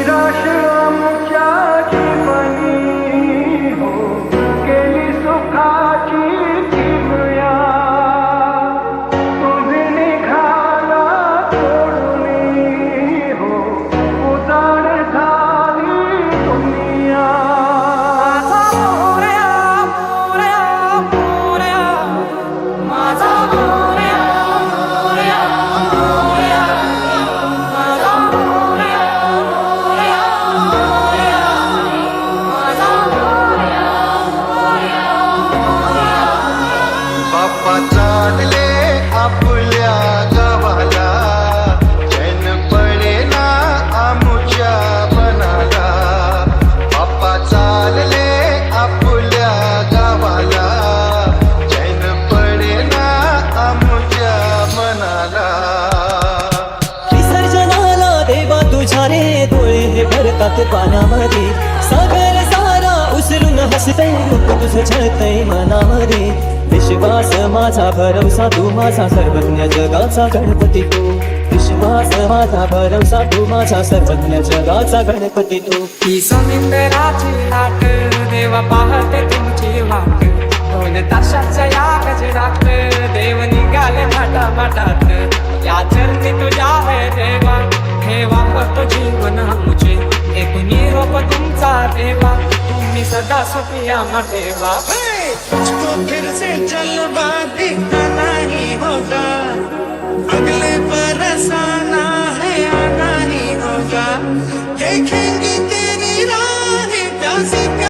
निराश आमच्या जीवनी हो गेली सुखाची किमया तुम्ही निघाला सोडून हो उजाड झाली दुनिया बाप्पा चालले आपल्या गावाला चैन पडेना आमुच्या मनाला बाप्पा चालले आपल्या गावाला चैन पडेना आमुच्या मनाला विसर्जनाला देवा तुझ्या रे डोळे हे भरतात पाण्यामध्ये सागर सारा उसरून हसतय रूप तुझं छळतय मनामध्ये विश्वास माझा भरवसा तू माझा सर्वज्ञ जगाचा गणपती तू विश्वास माझा भरवसा तू माझा सर्वज्ञ जगाचा गणपती तू ही समुद्राची लाट देवा पाहते तुमची वाट दोन तासाच्या या गजरात देव निघाले माटात या चरणी तुझ्या है देवा ठेवा होतो जीवन आमचे एक निरोप तुमचा देवा तुम्ही सदा सुखिया ठेवा मुझको फिर से जलवा दिखता नहीं होगा अगले बरस आना है आना ही होगा देखेंगे तेरी राह प्यासी